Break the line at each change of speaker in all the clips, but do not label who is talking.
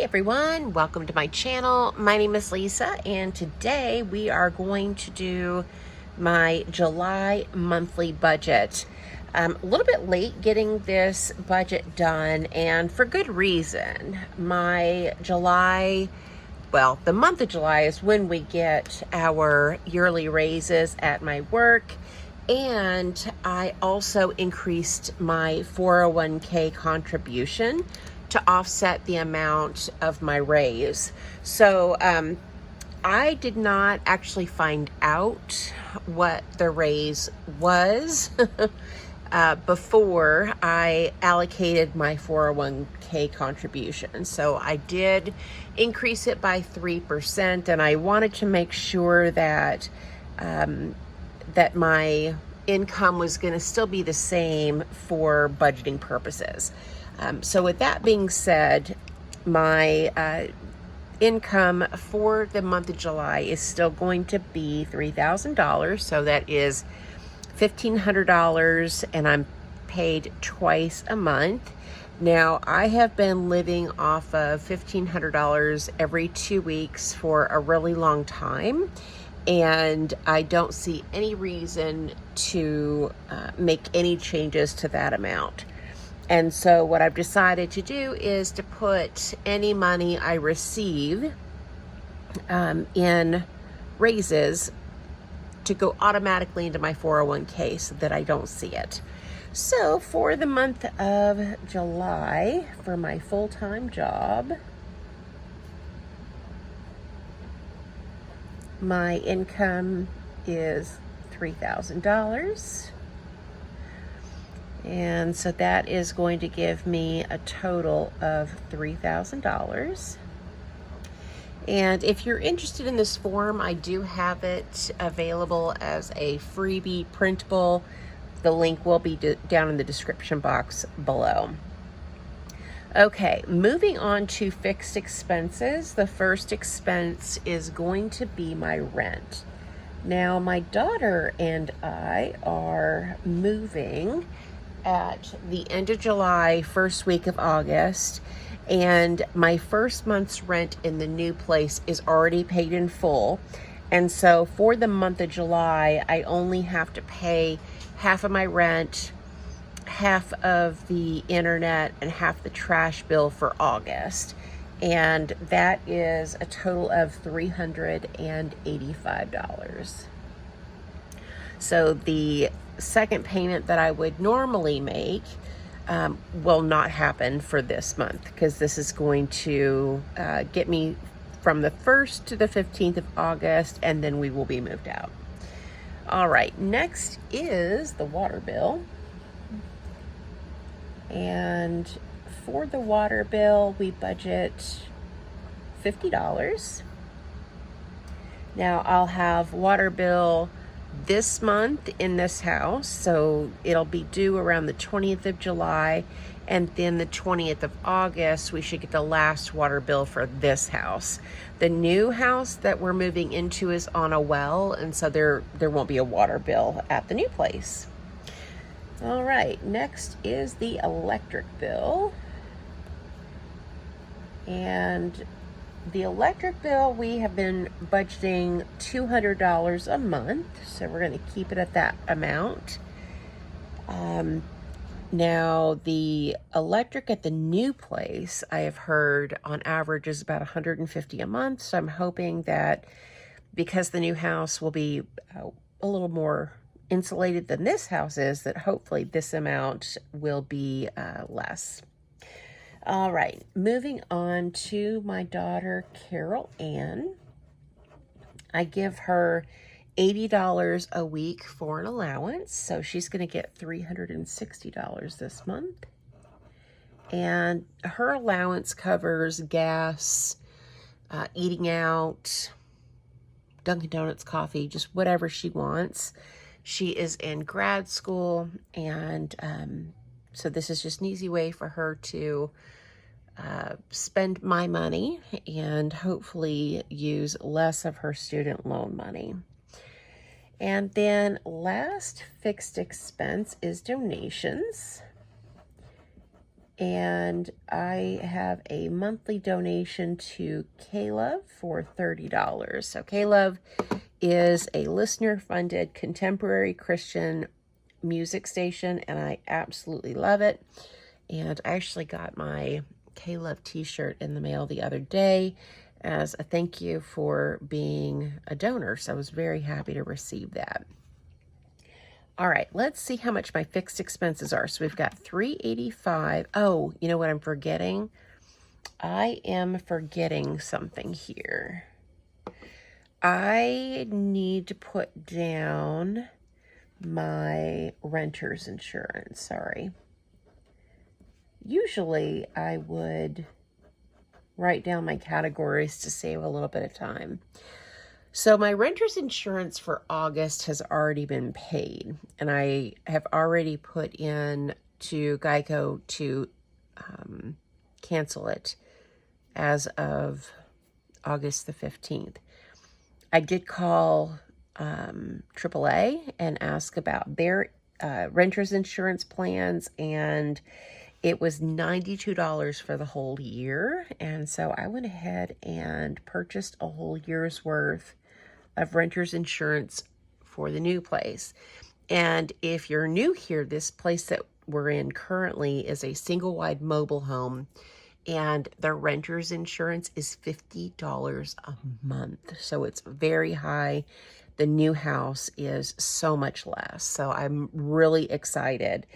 everyone, welcome to my channel. My name is Lisa, and today we are going to do my July monthly budget. A little bit late getting this budget done, and for good reason. My July, well, the month of July is when we get our yearly raises at my work, and I also increased my 401k contribution to offset the amount of my raise. So I did not actually find out what the raise was before I allocated my 401k contribution. So I did increase it by 3%, and I wanted to make sure that that my income was going to still be the same for budgeting purposes. So with that being said, my income for the month of July is still going to be $3,000. So that is $1,500, and I'm paid twice a month. Now, I have been living off of $1,500 every 2 weeks for a really long time, and I don't see any reason to make any changes to that amount. And so what I've decided to do is to put any money I receive in raises to go automatically into my 401k so that I don't see it. So for the month of July, for my full-time job, my income is $3,000. And so that is going to give me a total of $3,000. And if you're interested in this form, I do have it available as a freebie printable. The link will be down in the description box below. Okay, moving on to fixed expenses. The first expense is going to be my rent. Now, my daughter and I are moving at the end of July, first week of August, and my first month's rent in the new place is already paid in full. And so for the month of July, I only have to pay half of my rent, half of the internet, and half the trash bill for August. And that is a total of $385. So the second payment that I would normally make will not happen for this month, because this is going to get me from the 1st to the 15th of August, and then we will be moved out. All right, next is the water bill. And for the water bill, we budget $50. Now, I'll have water bill this month in this house, so it'll be due around the 20th of July, and then the 20th of August we should get the last water bill for this house. The new house that we're moving into is on a well, and so there won't be a water bill at the new place. All right, next is the electric bill. And the electric bill, we have been budgeting $200 a month, so we're going to keep it at that amount. Now, the electric at the new place, I have heard on average is about $150 a month, so I'm hoping that because the new house will be a little more insulated than this house is, that hopefully this amount will be less. All right, moving on to my daughter, Carol Ann. I give her $80 a week for an allowance, so she's going to get $360 this month. And her allowance covers gas, eating out, Dunkin' Donuts, coffee, just whatever she wants. She is in grad school, and so this is just an easy way for her to spend my money and hopefully use less of her student loan money. And then last fixed expense is donations. And I have a monthly donation to Caleb for $30. So Caleb is a listener-funded contemporary Christian music station, and I absolutely love it. And I actually got my Caleb t-shirt in the mail the other day as a thank you for being a donor. So I was very happy to receive that. All right, let's see how much my fixed expenses are. So we've got $385. Oh, you know what I'm forgetting? I am forgetting something here. I need to put down my renter's insurance. Sorry. Usually I would write down my categories to save a little bit of time. So my renter's insurance for August has already been paid, and I have already put in to Geico to cancel it as of August the 15th. I did call AAA and ask about their renter's insurance plans, and it was $92 for the whole year. And so I went ahead and purchased a whole year's worth of renter's insurance for the new place. And if you're new here, this place that we're in currently is a single wide mobile home, and the renter's insurance is $50 a month. So it's very high. The new house is so much less. So I'm really excited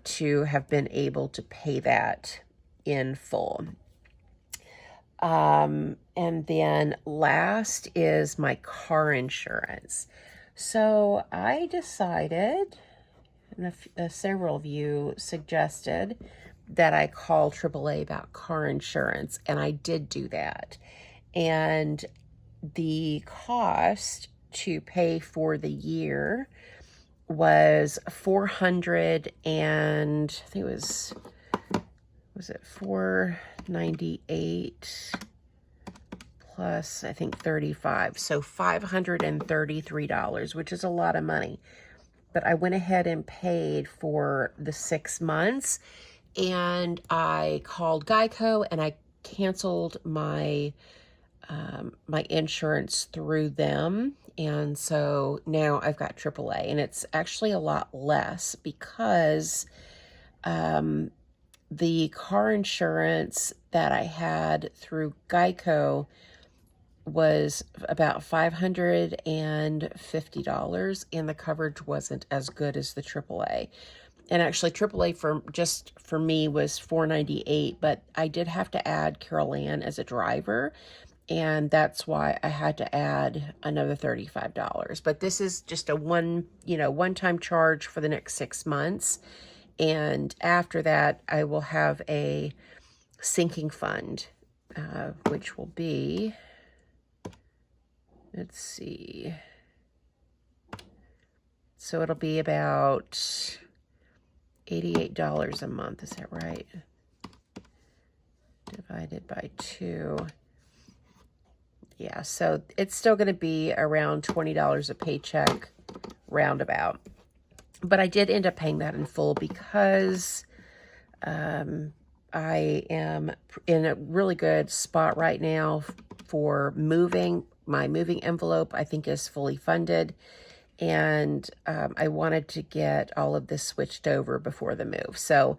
to have been able to pay that in full. And then last is my car insurance. So I decided, and several of you suggested that I call AAA about car insurance, and I did do that. And the cost to pay for the year was $400, and I think it was it $498 plus I think $35, so $533, which is a lot of money. But I went ahead and paid for the 6 months, and I called Geico and I canceled my my insurance through them. And so now I've got AAA, and it's actually a lot less because the car insurance that I had through Geico was about $550, and the coverage wasn't as good as the AAA. And actually, AAA for me was $498, but I did have to add Carol Ann as a driver, and that's why I had to add another $35. But this is just a one-time charge for the next 6 months, and after that, I will have a sinking fund, which will be, let's see, so it'll be about $88 a month. Is that right? Divided by 2. Yeah, so it's still going to be around $20 a paycheck, roundabout. But I did end up paying that in full because I am in a really good spot right now for moving. My moving envelope, I think, is fully funded. And I wanted to get all of this switched over before the move. So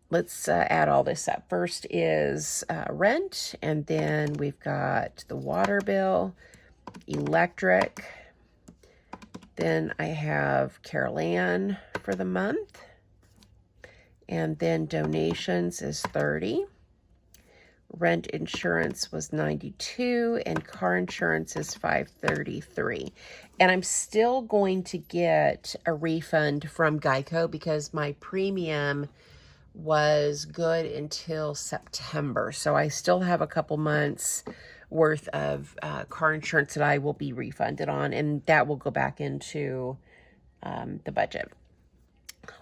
let's add all this up. First is rent, and then we've got the water bill, electric. Then I have Carol Ann for the month, and then donations is $30. Rent insurance was $92, and car insurance is $533. And I'm still going to get a refund from Geico because my premium was good until September. So I still have a couple months worth of car insurance that I will be refunded on, and that will go back into the budget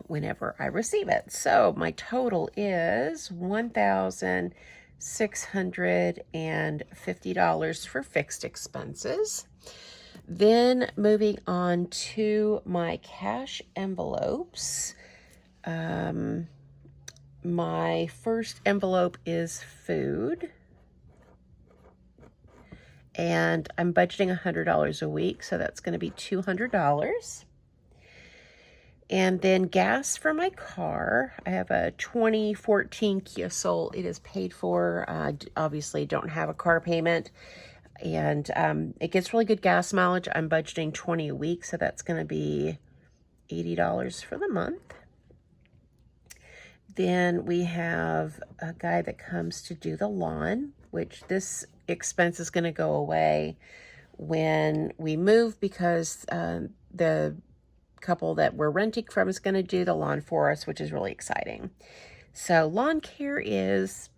whenever I receive it. So my total is $1,650 for fixed expenses. Then moving on to my cash envelopes. My first envelope is food. And I'm budgeting $100 a week, so that's going to be $200. And then gas for my car. I have a 2014 Kia Soul. It is paid for. Obviously don't have a car payment. And it gets really good gas mileage. I'm budgeting $20 a week, so that's going to be $80 for the month. Then we have a guy that comes to do the lawn, which this expense is going to go away when we move, because the couple that we're renting from is going to do the lawn for us, which is really exciting. So lawn care is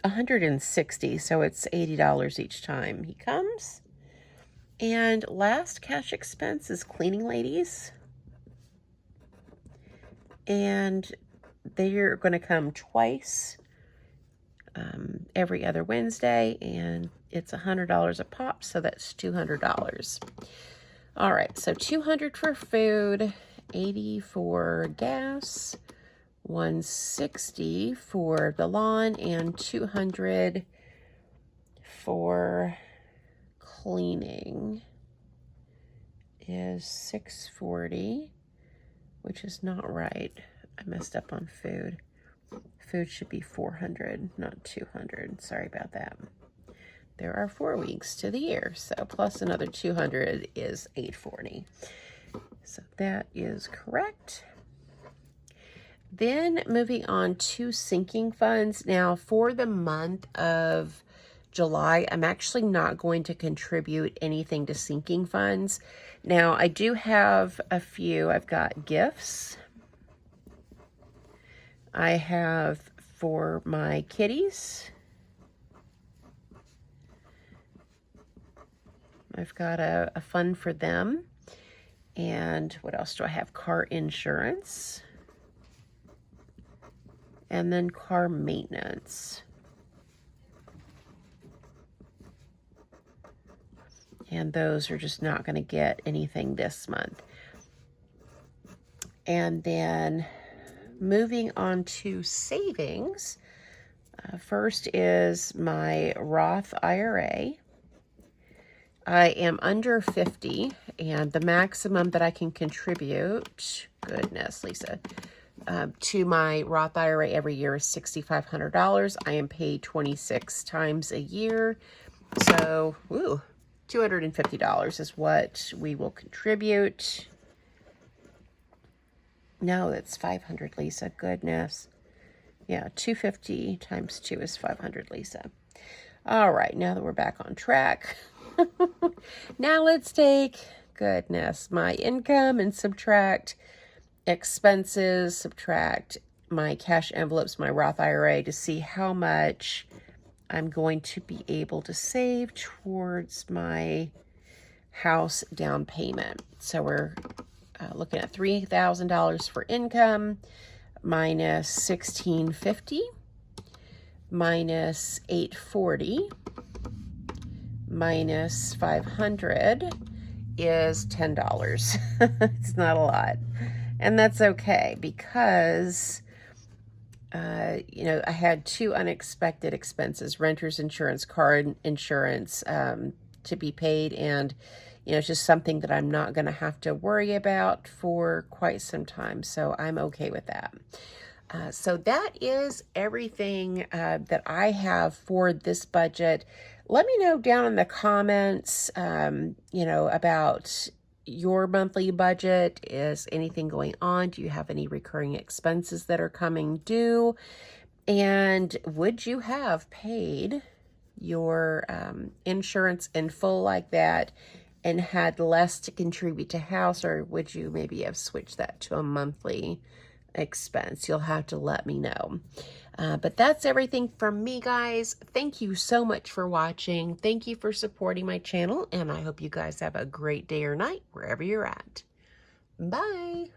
$160, so it's $80 each time he comes. And last cash expense is cleaning ladies. And they're going to come twice every other Wednesday, and it's $100 a pop, so that's $200. All right, so $200 for food, $80 for gas, $160 for the lawn, and $200 for cleaning is $640, which is not right. I messed up on food. Food should be $400, not $200. Sorry about that. There are 4 weeks to the year, so plus another $200 is $840. So that is correct. Then moving on to sinking funds. Now for the month of July, I'm actually not going to contribute anything to sinking funds. Now I do have a few. I've got gifts. I have for my kitties. I've got a fund for them. And what else do I have? Car insurance. And then car maintenance. And those are just not going to get anything this month. And then moving on to savings. First is my Roth IRA. I am under 50, and the maximum that I can contribute, goodness, Lisa, to my Roth IRA every year is $6,500. I am paid 26 times a year, so $250 is what we will contribute. No, that's 500, Lisa. Goodness. Yeah, 250 times 2 is 500, Lisa. All right, now that we're back on track. Now let's take, goodness, my income and subtract expenses, subtract my cash envelopes, my Roth IRA, to see how much I'm going to be able to save towards my house down payment. So we're looking at $3,000 for income, minus $1,650, minus $840, minus $500 is $10. It's not a lot. And that's okay, because I had 2 unexpected expenses: renter's insurance, car insurance, to be paid. And it's just something that I'm not going to have to worry about for quite some time. So I'm okay with that. So that is everything that I have for this budget. Let me know down in the comments, about your monthly budget. Is anything going on? Do you have any recurring expenses that are coming due? And would you have paid your insurance in full like that and had less to contribute to house, or would you maybe have switched that to a monthly expense? You'll have to let me know. But that's everything from me, guys. Thank you so much for watching. Thank you for supporting my channel, and I hope you guys have a great day or night wherever you're at. Bye.